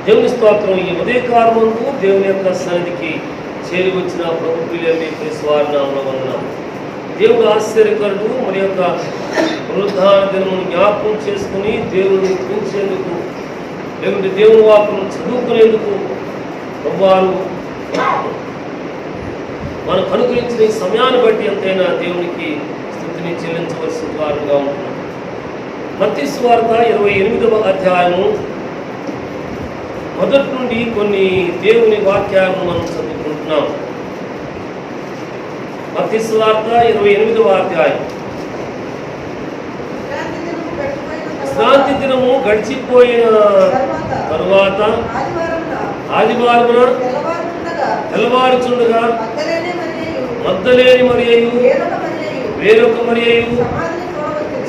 దేవుని స్తోత్రం. ఈ ఉదయకాలమందు దేవుని యొక్క సన్నిధికి చేరి వచ్చిన ప్రభు పిల్లల్ని వారి నామమున వందనాలు. దేవుడు ఆశ్చర్యకరుడు. మరి యొక్క పునరుద్ధాన దినమును జ్ఞాపకం చేసుకుని దేవుని స్తుతించేందుకు, లేకుంటే దేవుని వాక్కును చదువుకునేందుకు ప్రభువారు మనకు అనుగ్రహించిన ఈ సమయాన్ని బట్టి ఎంతైనా దేవునికి స్తుతిని చెల్లించవలసిన వారుగా ఉంటున్నాం. మత్తయి సువార్త 28వ అధ్యాయము మొదటి నుండి కొన్ని దేవుని వాక్యాలను మనం చదువుకుంటున్నాం. మత్తయి సువార్త 28వ అధ్యాయం. విశ్రాంతి దినము గడిచిపోయిన తరువాత ఆదివారమున తెల్లవారుచుండగా మగ్దలేని మరియయు వేరొక మరియయు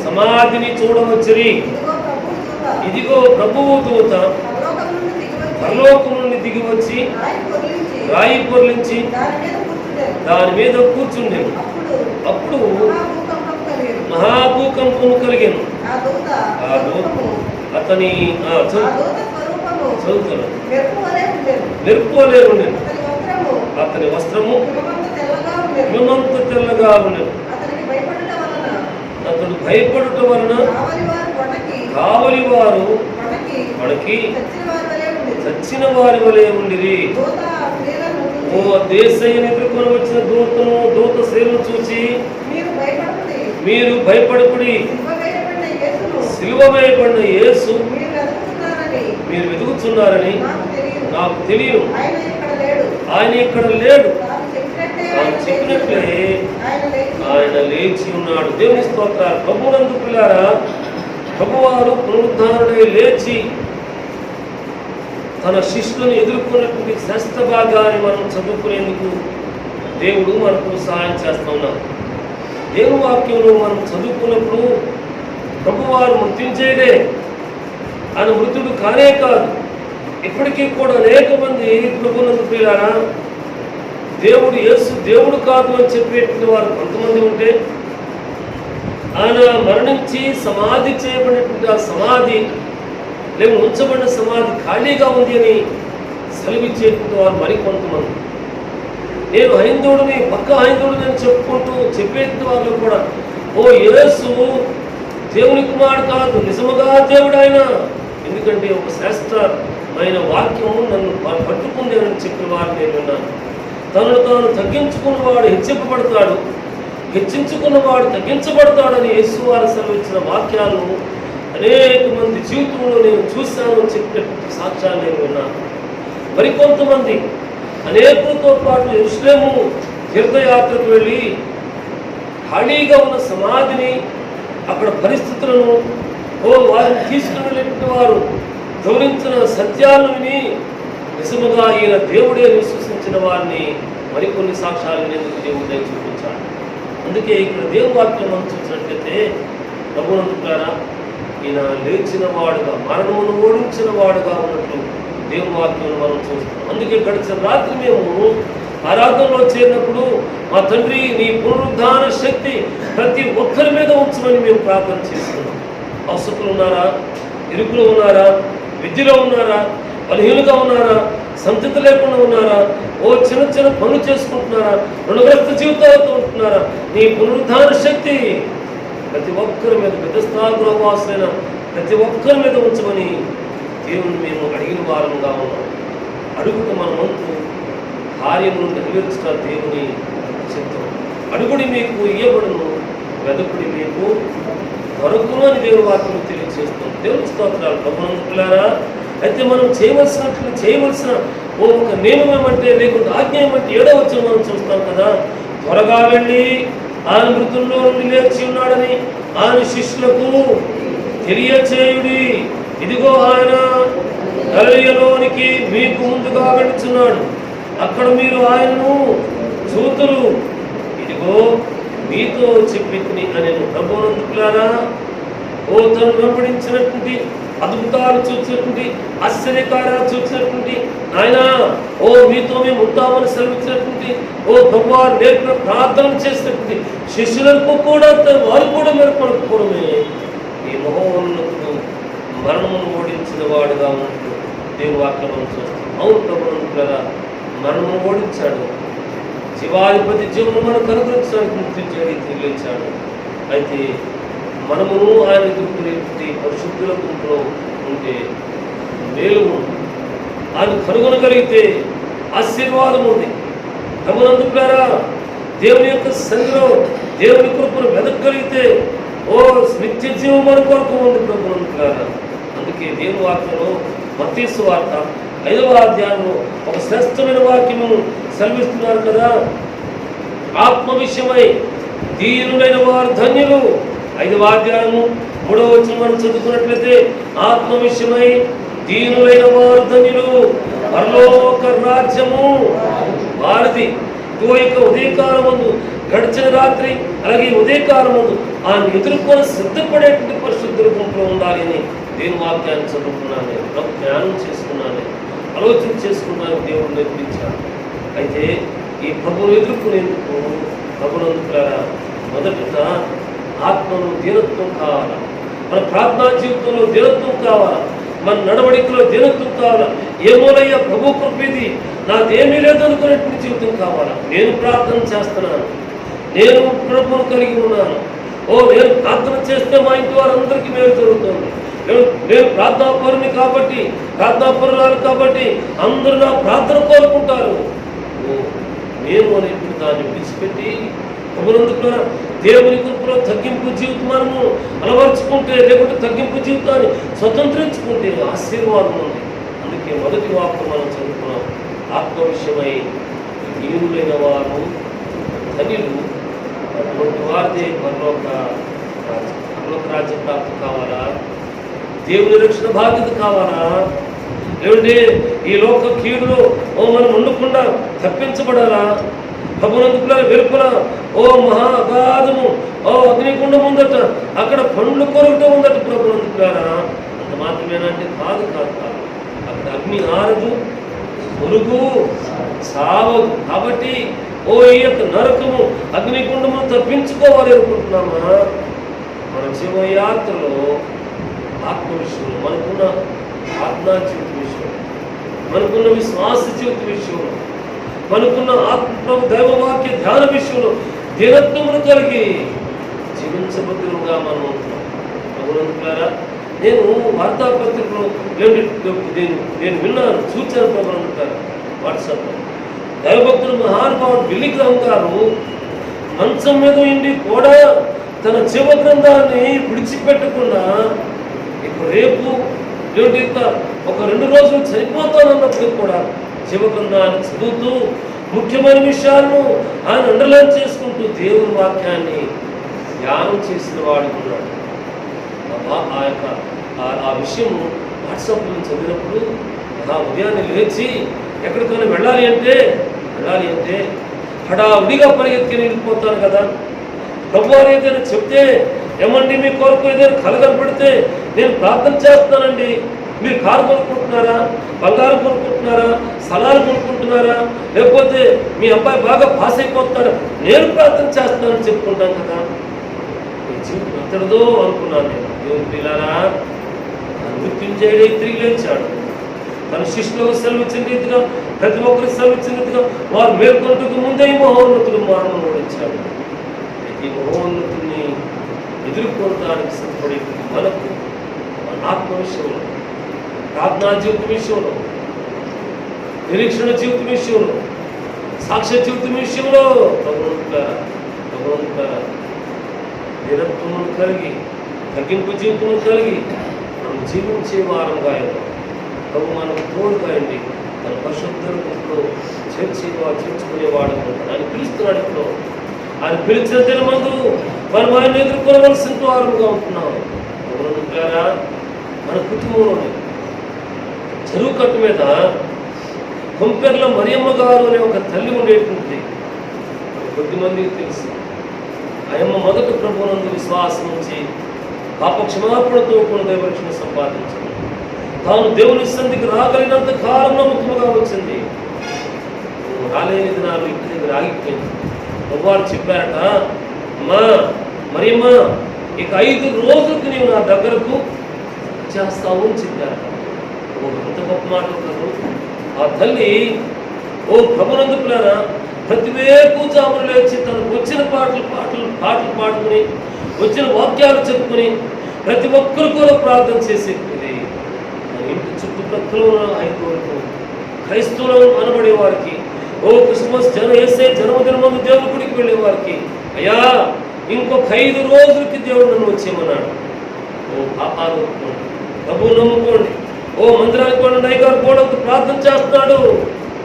సమాధిని చూడవచ్చిరి. ఇదిగో ప్రభువు దూత పరలోకం నుండి దిగి వచ్చి రాయి పొర్లించి దాని మీద కూర్చుండెను. అప్పుడు మహాభూకంపము కలిగెను. ఆ దూత అతని చదువుతాను మెరుపువలే ఉండెను. అతని వస్త్రము హిమమంత తెల్లగా ఉండెను. అతడు భయపడుట వలన కావలి వారు వణకి చచ్చిన వారి వలె ఉండిరి. ఓ దేశయ్యను ఎదుర్కొని వచ్చిన దూత శ్రేణును చూసి మీరు భయపడకుడి, సిలువ వేయబడిన యేసు మీరు వెతుకుతున్నారని నాకు తెలియదు. ఆయన ఇక్కడ లేడు. తాను చెప్పినట్లే ఆయన లేచి ఉన్నాడు. దేవుని స్తోత్రాలు. ప్రభువునందు పిల్లారా, ప్రభువారు పునరుద్ధారణై లేచి తన శిష్యులను ఎదుర్కొన్నటువంటి శ్రేష్ఠ భాగాన్ని మనం చదువుకునేందుకు దేవుడు మనకు సహాయం చేస్తూ ఉన్నారు. దేవుని వాక్యంలో మనం చదువుకున్నప్పుడు ప్రభువారు మృత్యుంజయుడే, ఆయన మృతుడు కానే కాదు. ఇప్పటికీ కూడా అనేక మంది ప్రభువునందు పిల్లారా, దేవుడు యేసు దేవుడు కాదు అని చెప్పేటువంటి వారు కొంతమంది ఉంటే, ఆయన మరణించి సమాధి చేయబడినటువంటి ఆ సమాధి లేక ఉంచబడిన సమాధి ఖాళీగా ఉంది అని సెలవిచ్చేటువంటి వారు మరికొంతమంది. నేను హైందవుడిని, పక్క హైందవుడిని అని చెప్పుకుంటూ చెప్పేటువంటి వాళ్ళు కూడా, ఓ యేసు దేవుని కుమారుడు కాదు, నిజముగా దేవుడు ఆయన. ఎందుకంటే ఒక శ్రేష్టమైన వాక్యము నన్ను పట్టుకుంది అని చెప్పిన వారు నేను విన్నాను. తనను తాను తగ్గించుకున్నవాడు హెచ్చింపబడతాడు, హెచ్చించుకున్నవాడు తగ్గించబడతాడని యేసు వారు సెలవిచ్చిన వాక్యాలు అనేక మంది జీవితంలో నేను చూశాను అని చెప్పినటువంటి సాక్ష్యాలు నేను విన్నాను. మరికొంతమంది అనేకులతో పాటు యెరూషలేము తీర్థయాత్రకు వెళ్ళి ఖాళీగా ఉన్న సమాధిని, అక్కడ పరిస్థితులను, వారిని తీసుకుని వెళ్ళినటువంటి వారు గౌరవించిన సత్యాలను విని నిజముగా ఈయన దేవుడే విశ్వసించిన వారిని మరికొన్ని సాక్ష్యాలు వినేందుకు దేవుడే చూపించాడు. అందుకే ఇక్కడ దేవుని వాక్యం మనం చూసినట్లయితే ప్రభువునందుకులారా, ఈయన లేచిన వాడుగా, మరణమును ఓడించిన వాడుగా ఉన్నట్లు దేవుని వాక్యం మనం చూస్తున్నాం. అందుకే గడిచిన రాత్రి మేము ఆరాధనలో చేరినప్పుడు, మా తండ్రి నీ పునరుద్ధాన శక్తి ప్రతి ఒక్కరి మీద ఉంచమని మేము ప్రార్థన చేస్తున్నాం. అవసరతులు ఉన్నారా, ఇరుకులు ఉన్నారా, విద్యలో ఉన్నారా, బలహీనులుగా ఉన్నారా, సంతతి లేకుండా ఉన్నారా, చిన్న చిన్న పనులు చేసుకుంటున్నారా, రుణగ్రస్త జీవితాలతో ఉంటున్నారా, నీ పునరుద్ధాన శక్తి ప్రతి ఒక్కరి మీద, గృహవాసులైన ప్రతి ఒక్కరి మీద ఉంచమని దేవుని మేము అడిగిన వారంగా ఉన్నాం. అడుగుట మన వంతు కార్యమును నెరవేర్చుట దేవుని చిత్తం. అడుగుడి మీకు ఇయ్యబడును, వెదకుడి మీకు దొరకును అని దేవుని వాక్యం తెలియజేస్తాం. దేవుని స్తోత్రాలు. ప్రభువునందుకులారా, అయితే మనం చేయవలసిన ఒక నియమం ఏమంటే, లేకుంటే ఆజ్ఞ ఏమంటే 7వ వచనం మనం చూస్తాం కదా. త్వరగా వెళ్ళి ఆయన మృతుల్లో నుండి లేచి ఉన్నాడని ఆయన శిష్యులకు తెలియచేయుడి. ఇదిగో ఆయన గలిలయలోనికి మీకు ముందుగా వెళుచున్నాడు, అక్కడ మీరు ఆయనను చూతురు. ఇదిగో మీతో చెప్పి అని ప్రభువునందుకులారా, తను వెంబడించినటువంటి అద్భుతాలు చూసినటువంటి ఆశ్చర్యకార్యాలు చూసినటువంటి ఆయన మీతో మేము ఉంటామని సెలవిచ్చినటువంటి ప్రభువారు నేర్పిన ప్రార్థన చేసినటువంటి శిష్యులకు కూడా వారు కూడా మెరుగుపడకపోవడమే ఈ మహోన్నతుడు మరణమును ఓడించిన వాడుగా ఉన్నట్టు దేవుని వాక్యం మనం చూస్తాం. అవును ప్రభుత్వ మనము ఓడించాడు, జీవాధిపతి జీవనం మనకు అనుగ్రహించడానికి ముక్తించాడు, తెలియచాడు. అయితే మనము ఆయన ఎదుర్కొనే పరిశుద్ధుల గుంపులో ఉంటే మేలు ఉంది, ఆయన కనుగొనగలిగితే ఆశీర్వాదం ఉంది. గమనందుకులారా, దేవుని యొక్క సన్నిధిలో దేవుని కృపను వెతకగలిగితే నిత్య జీవం మన కొరకు ఉంది ప్రభునందుకులారా. అందుకే దేవుని వాక్యంలో మత్తయి సువార్త 5వ అధ్యాయంలో ఒక శ్రేష్టమైన వాక్యము సెలవిస్తున్నారు కదా. ఆత్మ విషయమై దీనులైన వారు ధన్యులు. 5వ అధ్యాయము 3వ వచనం మనం చదువుకున్నట్లయితే, ఆత్మ విషయమై దీనులైన వారు ధన్యులు, పరలోక రాజ్యము వారిది. ఉదయకాలం ముందు, గడిచిన రాత్రి అలాగే ఉదయకాలం ముందు ఆయన ఎదుర్కొని సిద్ధపడేటువంటి పరిశుద్ధుల గుంపులో ఉండాలి అని దేవుని వాక్యాన్ని చదువుకున్నాను, జ్ఞానం చేసుకున్నాను, ఆలోచన చేసుకున్నాను, దేవుడు నేర్పించాడు. అయితే ఈ ప్రభువును ఎదుర్కొనేందుకు ప్రభునందుకులారా మొదటగా ఆత్మను దీనత్వం కావాలా, మన ప్రార్థనా జీవితంలో దీనత్వం కావాలా, మన నడవడికలో దీనత్వం కావాలా. ఏమోనయ్యా ప్రభు కృపేది, నాదేమీ లేదు అనుకునేటువంటి జీవితం కావాలా. నేను ప్రార్థన చేస్తున్నాను, నేను ప్రభువును కలిగి ఉన్నాను, నేను ప్రార్థన చేస్తే మా ఇంటి వారందరికీ మేలు జరుగుతుంది, నేను ప్రార్థనాపరుని కాబట్టి, ప్రార్థనాపరురాలు కాబట్టి అందరూ నా ప్రార్థన కోరుకుంటారు. నేను అనేటువంటి దాన్ని విడిచిపెట్టి ప్రభునందుకు దేవుని కృపలో తగ్గింపు జీవితం మనము అలవర్చుకుంటే, లేకుంటే తగ్గింపు జీవితాన్ని స్వతంత్రించుకుంటే ఆశీర్వాదం ఉంది. అందుకే మొదటి వాక్యం మనం చదువుకున్నాం, ఆత్మ విషయమై దీనులైన వారు ధన్యులు, అటువంటి వారిదే పరలోక రాజ్య ప్రాప్తి కావాలా, దేవుని రక్షణ బాధ్యత కావాలా, లేదంటే ఈ లోక కీడులో మనం ఉండకుండా తప్పించబడాలా, ప్రభునందుకుల వెలుపల మహా అగాధము అగ్నిగుండం ఉందట, అక్కడ పండ్లు కొరకటం ఉందట ప్రభునందుకులారా. అంత మాత్రమేనంటే కాదు, అక్కడ అగ్ని ఆరదు, పొరుగు సావదు. కాబట్టి ఈ యొక్క నరకము అగ్నిగుండము తప్పించుకోవాలి అనుకుంటున్నామా? మన జీవయాత్రలో ఆత్మ విషయంలో, మనకున్న ఆత్మా జీవిత విషయంలో, మనకున్న విశ్వాస జీవిత విషయంలో, మనకున్న ఆత్మ దైవవాక్య ధ్యాన విషయంలో దీనత్వమును కలిగి జీవించబద్దులుగా మనం ఉంటున్నాం. ప్రభునందుకులారా, నేను వార్తాపత్రికలో నేను విన్నాను, చూచాను ప్రభునందుకులారా. వాట్సాప్లో దైవభక్తులు మహానుభావుడు బిల్లి గ్రహం గారు మంచం మీద ఉండి కూడా తన జీవ గ్రంథాన్ని విడిచిపెట్టకుండా ఇప్పుడు రేపు ఒక 2 రోజులు చనిపోతానన్నప్పుడు కూడా జీవ గ్రంథాన్ని చదువుతూ ముఖ్యమైన విషయాలను ఆయన అండర్లైన్ చేసుకుంటూ దేవుని వాక్యాన్ని ధ్యానం చేసిన వాడు ఉన్నాడు. ఆ విషయం వాట్సాప్లో చదివినప్పుడు ఉదయాన్నే లేచి ఎక్కడికైనా వెళ్ళాలి అంటే హడావుడిగా పరిగెత్తి వెళ్ళిపోతాను కదా. ప్రభువారు ఏదైనా చెప్తే, ఏమండి మీ కొరకు ఏదైనా కలగనపడితే నేను ప్రార్థన చేస్తానండి, మీరు కారు కొనుక్కుంటున్నారా, బంగారం కొనుక్కుంటున్నారా, స్థలాలు కొనుక్కుంటున్నారా, లేకపోతే మీ అబ్బాయి బాగా పాస్ అయిపోతున్నారా, నేను ప్రార్థన చేస్తానని చెప్పుకుంటాను కదా. మీ జీవితం ఎత్తడదో అనుకున్నాను నేను. దేవుని పిల్లారా, మృత్యుంజయుడై తిరిగి లేచాడు. తన శిష్యులకు సెలవిచ్చిన రీతిగా, ప్రతి ఒక్కరికి సెలవిచ్చిన రీతిగా వారు మేల్కొంటకు ముందే మహోన్నతుడు మరణం ఓడించాడు. ఈ మహోన్నతుడిని ఎదుర్కొనడానికి సిద్ధపడే మనకు మన ఆత్మ విషయంలో, ప్రార్థనా జీవిత విషయంలో, నిరీక్షణ జీవిత విషయంలో, సాక్ష్య జీవిత విషయంలో ప్రభుత్వారా నిరంతరం కలిగి, తగ్గింపు జీవితం కలిగి మనం జీవించే వారంగా ప్రభు మనకు తోడుగాయండి. తన పరిశుద్ధుల గుంపులో చేర్చుకునేవాడు. ఆయన పిలుస్తున్నాడు. ఇప్పుడు ఆయన పిలిచిన దినమందు మనం ఆయన ఎదుర్కొనవలసిన వారంగా ఉంటున్నాం. ప్రభుత్వారా, మన కుటుంబంలోనే చెరువు కట్టు మీద కొంపెర్ల మరియమ్మ గారు అనే ఒక తల్లి ఉండేటువంటి కొద్దిమందికి తెలుసు. ఆయమ్మ మొదట ప్రభువునందు విశ్వాసం నుంచి పాప క్షమాపణతో కూడా దైవరక్షణ సంపాదించింది. తాను దేవుని సన్నిధికి రాగలిగినంత కాలం నమ్మకముగా వచ్చింది. రాలేని దినాలు ఇంటి దగ్గర ఆగిపోయింది. ప్రభువారు చెప్పారట, అమ్మా మరియమ్మ, ఇక 5 రోజులకు నీవు నా దగ్గరకు చేస్తావు అని చెప్పారట. ఎంత గొప్ప మాట కాదు. ఆ తల్లి ప్రభునందు పిల్లరా ప్రతి వేకుజామున లేచి తనకు వచ్చిన పాటలు పాడుకుని వచ్చిన వాక్యాలు చెప్పుకుని ప్రతి ఒక్కరు కూడా ప్రార్థన చేసేది. ఇంటి చుట్టుప్రక్కల ఉన్న 5 వరకు క్రైస్తవులు అనబడే వారికి క్రిస్మస్ వేసే జన్మదిన ముందు దేవుని గుడికి వెళ్ళే వారికి అయ్యా ఇంకొక 5 రోజులకి దేవుడు నన్ను వచ్చేయమన్నాడు. పాపాలు డబ్బు నమ్ముకోండి, మందిరానికి పోండి, అయ్యగారు పోవడంతో ప్రార్థన చేస్తున్నాడు,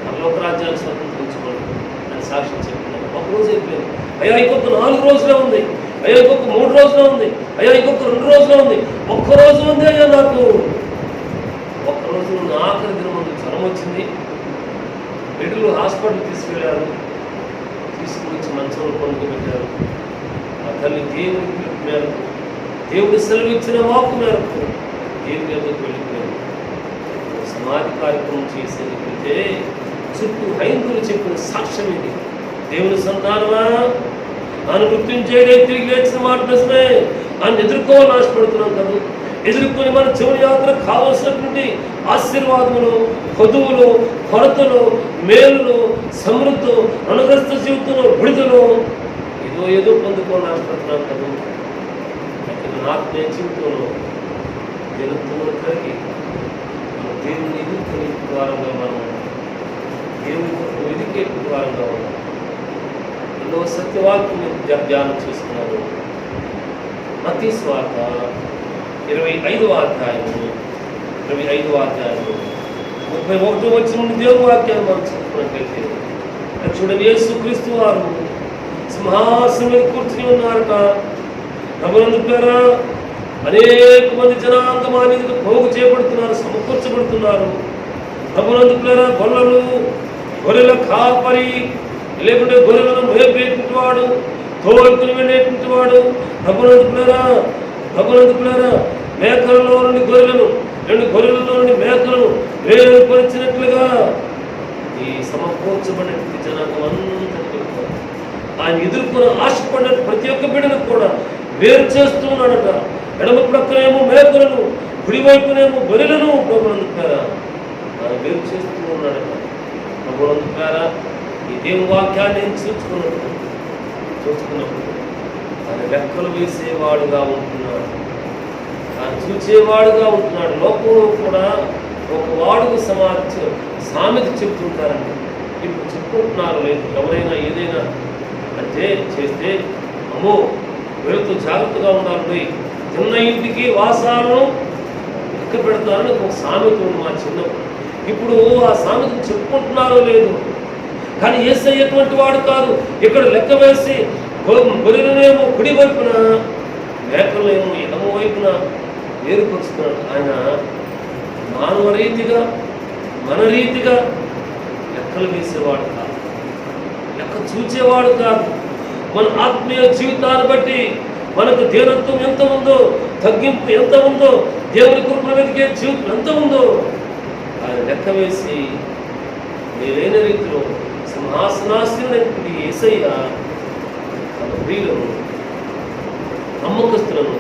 పరలోక రాజ్యాన్ని స్వతంత్రించుకోండి అని సాక్ష్యం చెప్తున్నాడు. ఒకరోజు అయిపోయింది, అయ్యా ఇంకొక 4 రోజులే ఉంది, అయ్యా ఇంకొక 3 రోజులే ఉంది, అయ్యా ఇంకొక 2 రోజులే ఉంది, ఒక్కరోజు ఉంది అయ్యా నాకు. ఒక్కరోజు ఆఖరి దినం ముందు జ్వరం వచ్చింది. బిడ్డలు హాస్పిటల్ తీసుకెళ్ళారు, తీసుకుని వచ్చి మంచంలో కొనుక్కోబెట్టారు. ఆ తల్లి దేవుని పిలుపు మేరకు, దేవుడు సెలవిచ్చిన వాకు మేరకు దేవుని మీదకి వెళ్ళిపోయారు. సమాధి కార్యక్రమం చేసేది అంటే చుట్టూ హైందువులు చెప్పిన సాక్ష్యం ఇది. దేవుని సంతానమా ఆయన గుర్తించేదే తిరిగి లేచిన మాట నిజమే, ఆయన ఎదుర్కోవాలని ఆశపడుతున్నాం కదా. ఎదుర్కొని మన చివరి యాత్ర కావలసినటువంటి ఆశీర్వాదములు, పొదువులు, కొరతలు, మేలులు, సమృద్ధి, రుణగ్రస్త జీవితంలో విడుదలు ఏదో పొందుకోవాలని ఆశపడుతున్నాం కదా. ఆత్మీయ జీవితంలో జరుగుతున్న కలిగి మన దేవుని ఎదుర్కొనే ద్వారంగా మనం దేవుని వెదికే ద్వారంగా ఉన్నాం. ఎన్నో సత్యవాక్యం ధ్యానం చేస్తున్నారు. మత్తయి సువార్త 25వ అధ్యాయము 31వ వచనం నుండి దేవుని వాక్యాన్ని మనం చదువుకున్నట్లయితే చూడండి, యేసుక్రీస్తు వారు సింహాసనం మీద కూర్చుని ఉన్నారట. ప్రభునందు పేరా అనేక మంది జనాంగం అనేది పోగు చేయబడుతున్నారు, సమకూర్చబడుతున్నారు. ప్రభునందు పేరా గొర్రెల కాపరి, లేకుంటే గొర్రెలను మేపేటువంటి వాడు, తోలుకుని వెళ్ళేటువంటి వాడు. ప్రభునందు పేరా మేకలలో నుండి గొర్రెలను, 2 గొర్రెలలో నుండి మేకలను వేరుపరిచినట్లుగా ఈ సమకూర్చబడినటువంటి జనాంగం అంతా ఆయన ఎదుర్కొని ఆశపడిన ప్రతి ఒక్క బిడ్డను కూడా వేరు చేస్తూ ఉన్నాడట. ఎడమ ప్రక్కనేమో మేకలను, కుడివైపునేమో గొర్రెలను ప్రభునందుకారా ఆయన వేరు చేస్తూ ఉన్నాడట. ప్రభునందుకారా ఈ దేవుని వాక్యాన్ని చూసుకున్నప్పుడు ఆయన లెక్కలు వేసేవాడుగా ఉంటున్నాడు, ఆయన చూచేవాడుగా ఉంటున్నాడు. లోకంలో కూడా ఒక వాడుకు సామెత చెప్తుంటారండి. ఇప్పుడు చెప్పుకుంటున్నారు లేదు, ఎవరైనా ఏదైనా అంటే చేస్తే అమ్మో వీళ్ళతో జాగ్రత్తగా ఉండాలి, చిన్న ఇంటికి వాసాలను లెక్క పెడతారని ఒక సామెత ఉంది మా చిన్నప్పుడు. ఇప్పుడు ఆ సామెత చెప్పుకుంటున్నారో లేదు, కానీ యేసయ్య అటువంటి వాడు కాదు. ఇక్కడ లెక్క వేసి గొర్రెలనేమో కుడి వైపున, మేకలనేమో ఎడమ వైపున వేరుపరుస్తున్నాడు. ఆయన మానవ రీతిగా మన రీతిగా లెక్కలు వేసేవాడు కాదు, లెక్క చూచేవాడు కాదు. మన ఆత్మీయ జీవితాన్ని బట్టి మనకు దీనత్వం ఎంత ఉందో, తగ్గింపు ఎంత ఉందో, దేవుని కృపను వెతికే జీవితం ఎంత ఉందో ఆయన లెక్క వేసి మేలైన రీతిలో సింహాసనాసీనుడైనటువంటి యేసయ్య తన ప్రియులను, నమ్మకస్తులను,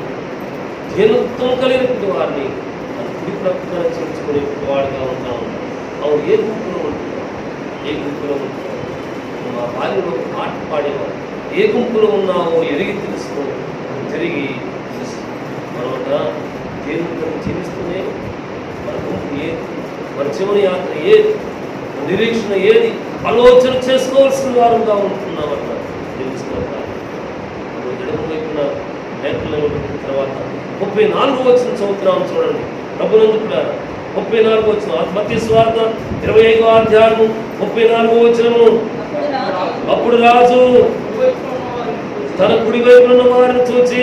దీనత్వం కలిగినటువంటి వారిని తన కుడి ప్రక్కన చేర్చుకునే వాడుగా ఉంటాము. అవును, ఏ గుంపులో ఉంటున్నాం, ఏ గుంపులో ఉంటున్నాం. మా భార్యలో పాట పాడేవారు, ఏ గుంపులో ఉన్నావో ఎరిగి తెలుసుకో, తిరిగి మనమాట దేవుని జీవిస్తూనే మన గుంపు ఏది, మన చివరి యాత్ర ఏది, మన నిరీక్షణ ఏది ఆలోచన చేసుకోవాల్సిన వారంగా ఉంటున్నామన్న తెలుసుకోవాలి. ఎడమ వైపున మేకలను పెట్టిన తర్వాత 34వ వచనం చదువుతున్నాం చూడండి. ప్రభునందు కూడా 34వ వచనం, మత్తయి సువార్త 25వ అధ్యాయము 34వ వచనము. అప్పుడు రాజు తన కుడి వైపున ఉన్న వారిని చూచి,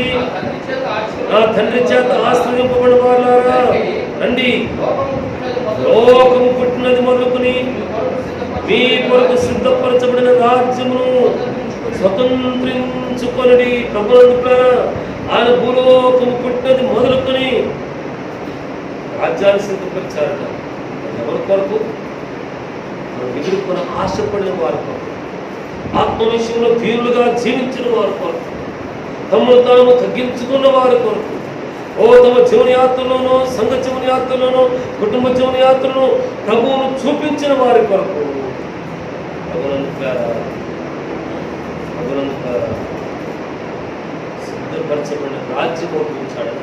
నా తండ్రి చేత ఆశ్రయింపబడిన వారులారా రండి, లోకము పుట్టినది మొదలుకొని మీ కొరకు సిద్ధపరచబడిన రాజ్యమును స్వతంత్రించుకొనడి. ప్రభువును ఆయన భూలోకము పుట్టినది మొదలుకొని రాజ్యాన్ని సిద్ధపరిచారట. ఎవరి కొరకు? ఎదుర్కొన్న ఆశపడిన వారి కొరకు, ఆత్మ విషయంలో దీనులుగా జీవించిన వారి కొరకు, తమను తాము తగ్గించుకున్న వారి కొరకు, తమ జీవన యాత్రలోనూ, సంఘ జీవన యాత్రలోనూ, కుటుంబ జీవన యాత్రను ప్రభువును చూపించిన వారి కొరకు సిద్ధపరచబడిన రాజ్యం ఒప్పించాడట,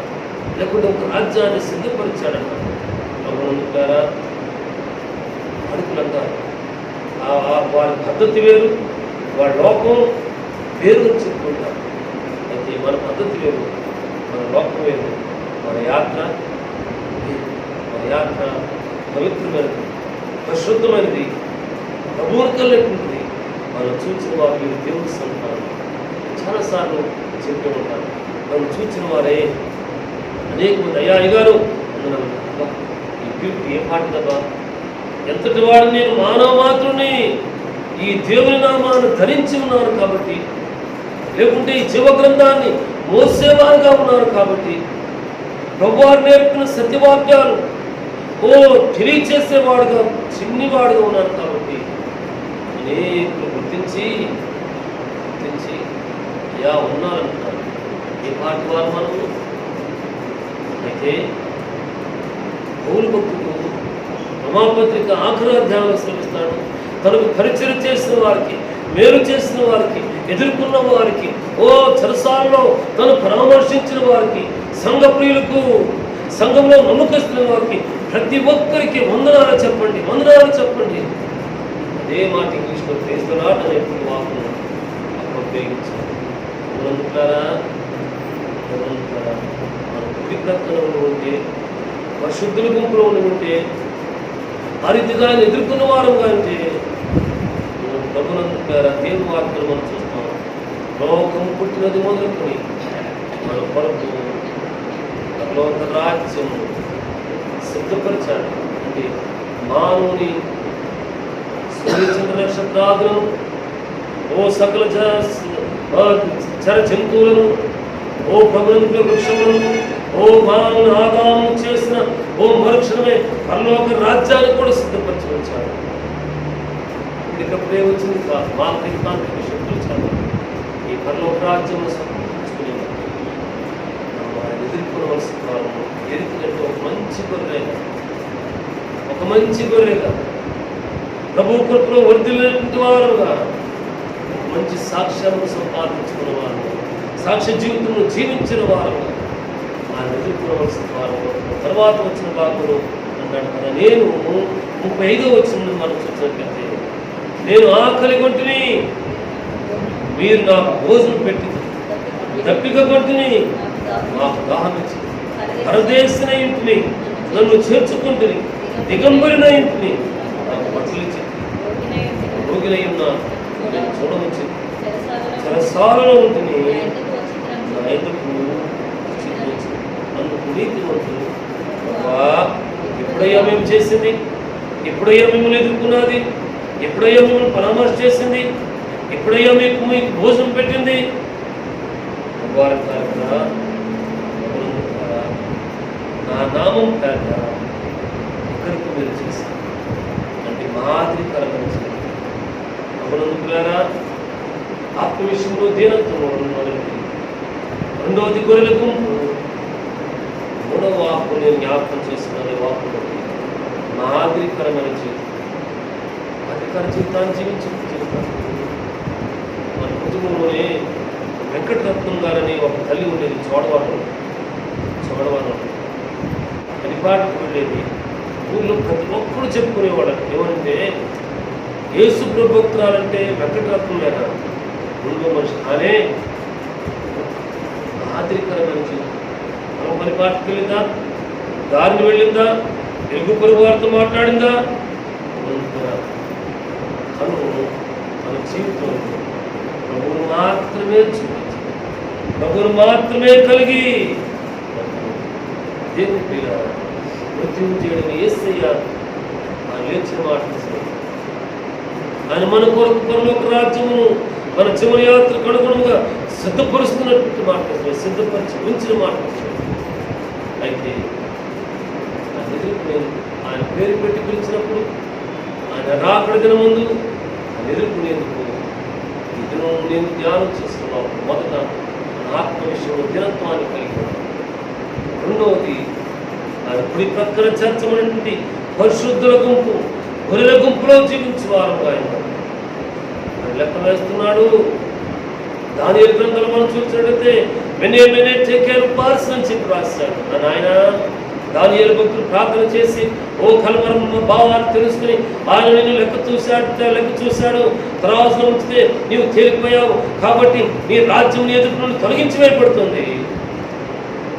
లేకుంటే ఒక రాజ్యాన్ని సిద్ధపరిచాడట. ప్రభునందుకారా అడుగులంటారు వారి పద్ధతి వేరు, వాడి లోకం వేరు అని చెప్పుకుంటారు. అయితే మన పద్ధతి వేరు, మన లోకం వేరు, మన యాత్ర పవిత్రమైనది, పరిశుద్ధమైనది, ప్రభువుని కలిగినటువంటిది. మనం చూచిన వారు దేవుని సంతానం. చాలాసార్లు చెప్తూ ఉంటారు, మనం చూచిన వారే అనేక మంది అయ్యా అయ్యగారు ఈ బ్యూటీ ఏ పాట తప్ప ఎంతటి వాడు, నేను మానవ మాత్రుని ఈ దేవుని నామాన్ని ధరించి ఉన్నాను కాబట్టి, లేకుంటే ఈ జీవ గ్రంథాన్ని మోసేవారుగా ఉన్నారు కాబట్టి, ప్రభువారు నేర్పిన సత్యవాక్యాలు తెలియచేసేవాడుగా చిన్నివాడుగా ఉన్నాను కాబట్టి అనేకులు గుర్తించి అయ్యా ఉన్నారంటున్నారు. ఏ పాటి వారు మనము? అయితే పౌలు భక్తుడు రమాపత్రిక ఆఖరి అధ్యాయంలో శ్రమిస్తాడు. తనకు పరిచయం చేసిన వారికి, మేలు చేసిన వారికి, ఎదుర్కొన్న వారికి, చెరసాలలో తను పరామర్శించిన వారికి, సంఘ ప్రియులకు, సంఘంలో నమ్మకస్తున్న వారికి ప్రతి ఒక్కరికి వందనాలు చెప్పండి, వందనాలు చెప్పండి. అదే మాట ఇంగ్లీష్లో క్రైస్తలాట అనేటువంటి వాకును ఉపయోగించారు. అందుకుంటారా మన కుడి ప్రక్కన ఉంటే, పరిశుద్ధుల గుంపులో ఉంటే, ఆ రీతిగా ఆయన ఎదుర్కొన్న వారంగా అంటే ప్రభునందుకారా దేవుని వార్తలు మనం చూస్తాం. లోకం పుట్టినది మొదలుకొని మన కొరకు లోక రాజ్యం సిద్ధపరిచాడు. అంటే మానవుని సూర్యచంద్ర నక్షత్రాదులను, సకల చర జంతువులను, ప్రభునందుల వృక్షములను, మానవుని ఆదాము చేసిన మరుక్షణమే పరలోక రాజ్యాన్ని కూడా సిద్ధపరిచి వచ్చాడు. ఇప్పటికప్పుడే వచ్చింది మానసిక శక్తులు చాలా ఈ పరలోక రాజ్యంలో సంపాదించుకునే ఆయన ఎదుర్కొనవలసిన కారణం ఎదుర్కొన్నట్టు ఒక మంచి గొర్రెగా ప్రభు కృపలో వర్ధిల్లేటువంటి వారుగా మంచి సాక్ష్యాలను సంపాదించుకున్న వారు, సాక్ష్య జీవితంలో జీవించిన వారు, ఆయన ఎదుర్కొనవలసిన వారు. తర్వాత వచ్చిన భాగంలో అంటాడు కదా, నేను 35వ వచనం మనం చూసినట్లయితే, నేను ఆకలి కొంటిని, మీరు నాకు భోజనం పెట్టి, దప్పిక కొంటిని, నాకు దాహం ఇచ్చి, పరదేశిన ఇంటిని నన్ను చేర్చుకుంటుని, దిగంబరిన ఇంటిని నాకు బట్టలు ఇచ్చి, రోగినై ఉన్నా నేను చూడవచ్చు, చెరసాలలో ఉంటుంది నా ఎందుకు నన్ను నీతిమంతులు. ఎప్పుడయ్యా మేము చేసింది, ఎప్పుడయ్యా మిమ్మల్ని ఎదుర్కొన్నది, ఎప్పుడయ్యా మిమ్మల్ని పరామర్శ చేసింది, ఎప్పుడయ్యా మీకు భోజనం పెట్టింది? నా నామం పేద ఇక్కడికి మీరు చేశారు అంటే మాదిరికరమైన చేయాలి. అభినందుకులారా, ఆత్మ విషయంలో దీనత్వం మొదటి, రెండవది గొర్రెల గుంపు, మూడవ వాకు నేను జ్ఞాపకం చేసుకునే వాకు మాదిరికరమైన జీవితం, అధికార జీవితాన్ని జీవించిన జీవితాన్ని. మన కుటుంబంలోనే వెంకటరత్నం గారని ఒక తల్లి ఉండేది, చోడవాడు పరిపాటికి వెళ్ళేది. ఊళ్ళో ప్రతి ఒక్కరు చెప్పుకునేవాడు ఏమంటే, యేసు ప్రభుత్వాలంటే వెంకటరత్నం లేదా ఊళ్ళో మనిషి. కానీ ఆదరికరమైన జీవితం. మనం పరిపాటికి వెళ్ళిందా, దారిని వెళ్ళిందా, తెలుగు పొరుగు వారితో మాట్లాడిందా, తను మన జీవితంలో ప్రభువును మాత్రమే చూపించి, ప్రభువును మాత్రమే కలిగి దేవుని పిల్ల మృత్యువు చేయడం యేసయ్య ఆయన లేచిన మాట. ఆయన మన కొరకు పరలోక రాజ్యమును మన జీవన యాత్రకు అనుగుణంగా సిద్ధపరుస్తున్నట్టు మాట, సిద్ధపరిచి ఉంచిన మాట. అయితే ఆయన ఎదుర్కొనేది, ఆయన పేరు పెట్టి పిలిచినప్పుడు, ఆయన రాకడ దిన ముందు ఆయన ఎదుర్కొనేందుకు ఈ దినం నేను ధ్యానం చేస్తున్నాను. మొదట మన ఆత్మ విషయంలో దినత్వాన్ని కలిగి రెండవది ఆయన కుడి ప్రక్కన చేర్చబడినటువంటి పరిశుద్ధుల గుంపు, గొర్రెల గుంపులో జీవించేవారు ఆయన లెక్క వేస్తున్నాడు. దానియేలు గ్రంథంలో మనం చూసినట్లయితే మెనే టేక్ కేర్ ఆఫ్ పర్సన్ అని చెప్పి రాశాడు. ఆయన దానియేలు భక్తులు ప్రార్థన చేసి ఓ కలవరం భావాన్ని తెలుసుకుని ఆయన నేను లెక్క చూశాడు తర్వాత ఉంచితే నీవు తేలిపోయావు కాబట్టి నీ రాజ్యం ఎదుటి నుండి తొలగించి వేయబడుతుంది.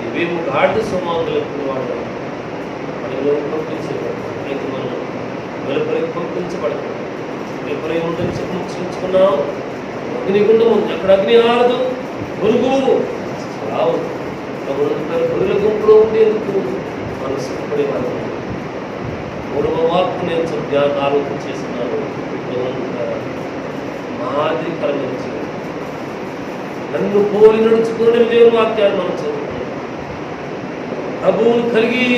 ఇవేమో గాడిద స్వభావం వాడు అడవిలో పంపించేవాడు. అయితే మనం వెలుపలికి పంపించబడతాం. వెలుపలి ఉందని చెప్పి అగ్నిగుండం ఉంది, అక్కడ అగ్ని ఆరదు, పురుగు రావు. గొర్రెల గుంపులో ఉండేందుకు మనం సిద్ధపడేవారు. మూడవ వాక్కు నేను ఆలోచన చేస్తున్నాను. మాదిరికరమైన జీవితం, నన్ను పోలి నడుచుకునే దేవుని వాక్యాన్ని మనం చదువుకున్నాం. ప్రభువును కలిగి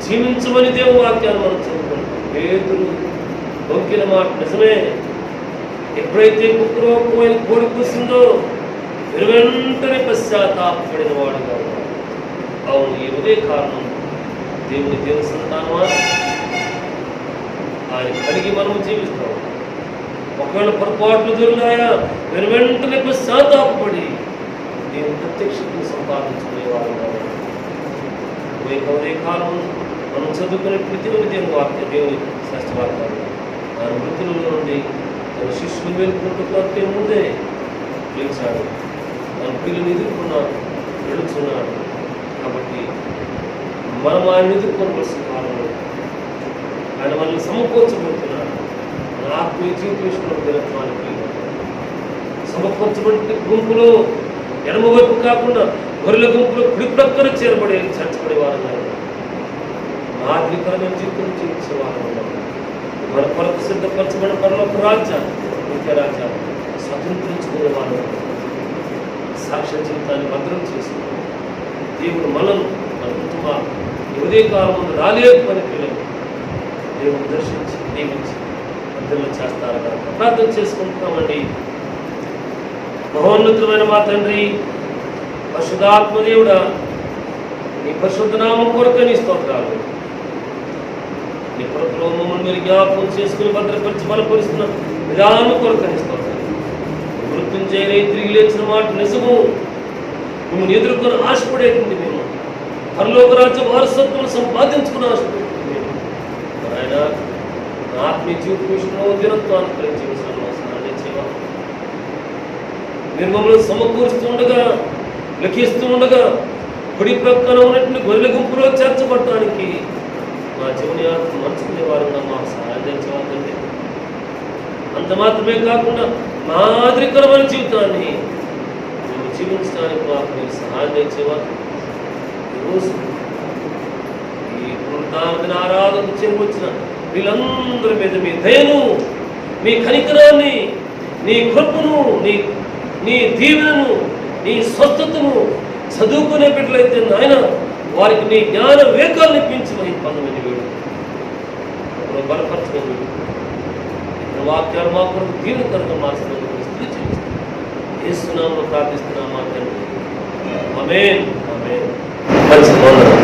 జీవించమని దేవుని వాక్యాన్ని మనం చదువుకున్నాం. పేతురు దొంకిన మాట నిజమే. ఎప్పుడైతే కుక్కలో పోయిన కోడి కూసిందో వెంటనే పశ్చాత్తాపడిన వాడుగా ఉన్నాడు. అవును, ఇదే కారణం. దేవుని సంతానమా ఆయన కలిగి మనం జీవిస్తాం. ఒకవేళ పొరపాట్లు దొరికాయా వెంటనే పశ్చాత్తాపడి దేవుని ప్రత్యక్షతను సంపాదించుకునేవాడుగా ఉన్నాడు. అదే కారణం మనం చదువుకునే దేవుని వాక్య దేవుని శాస్త్రవాక్యాలు ఆయన మృతుల నుండి తన శిష్యులు మేలుకుంటూ ముందే పిలిచాడు. తన పిల్లలు ఎదుర్కొన్నాడు, వెళుతున్నాడు. కాబట్టి మనం ఆయన ఎదుర్కొనవలసిన కాలంలో ఆయన మనల్ని సమకూర్చబడుతున్నాడు. మన ఆత్మీయ జీవితంలో దినత్వానికి సమకూర్చబడి గుంపులో ఎడమవైపు కాకుండా గొర్రెల గుంపులో కుడి ప్రక్కన చేర్చబడేవారు. ఆర్థికమైన జీవితం జీవించేవారు. మన కొరకు సిద్ధపరచబడిన పరలోక రాజ్యాన్ని, నిత్య రాజ్యాన్ని స్వతంత్రించుకునేవారు. సాక్ష్య జీవితాన్ని భద్రం చేసుకుని దేవుడు మనం మన కుటుంబాలు ఉదయ కాలం ముందు రాలేదు అని పిల్లలు దేవుడు దర్శించి దీవించి భద్రలు చేస్తారు. ప్రార్థన చేసుకుంటున్నామండి. మహోన్నతమైన మా తండ్రి, పరిశుద్ధాత్మదేవుడా, నీ పరిశుద్ధ నామం కొరకు నీ స్తోత్రాలు. నీ కొరకులో మమ్మల్ని మీరు జ్ఞాపకం చేసుకుని భద్రపరిచి బలపరుస్తున్న విధానం కొరకు నీ స్తోత్రాలు. మృత్యుంజయులై తిరిగి లేచిన మాట నిజము. మిమ్మల్ని ఎదుర్కొని ఆశపడేటువంటి మేము పరలోక రాజ్య వారసత్వం సంపాదించుకుని ఆశపడేటువంటి మేము ఆయన ఆత్మీయ జీవిత విషయంలో దినత్వాన్ని కలిగించవలసిన చేవా మీరు మమ్మల్ని సమకూరుస్తూ ఉండగా, లెక్కిస్తూ ఉండగా కుడి ప్రక్కన ఉన్నటువంటి గొర్రెల గుంపులో చేర్చబడటానికి మా జీవన యాత్ర మర్చుకునే వారుగా మాకు సహాయం చేయాలండి. అంత మాత్రమే కాకుండా మాదిరికరమైన జీవితాన్ని మేము జీవించడానికి మాకు మీరు సహాయం చేసేవారు. ఈరోజు ఈ పునరుద్ధాన ఆరాధన చేరువచ్చిన వీళ్ళందరి మీద మీ దయను, మీ కనికరాన్ని, నీ కృపను, నీ దీవెనను, నీ స్వస్థతను చదువుకునే బిడ్డలైతే నాయన వారికి నీ జ్ఞాన వివేకాలను ఇప్పించి మహిమ పొందమని వేడు బలపరచమని వాక్యాలు మా కొరకు దీవెనకరంగా మార్చడానికి స్థితి చేస్తాం. యేసు నామములో ప్రార్థిస్తున్నాం మా తండ్రి. ఆమేన్. ఆమేన్.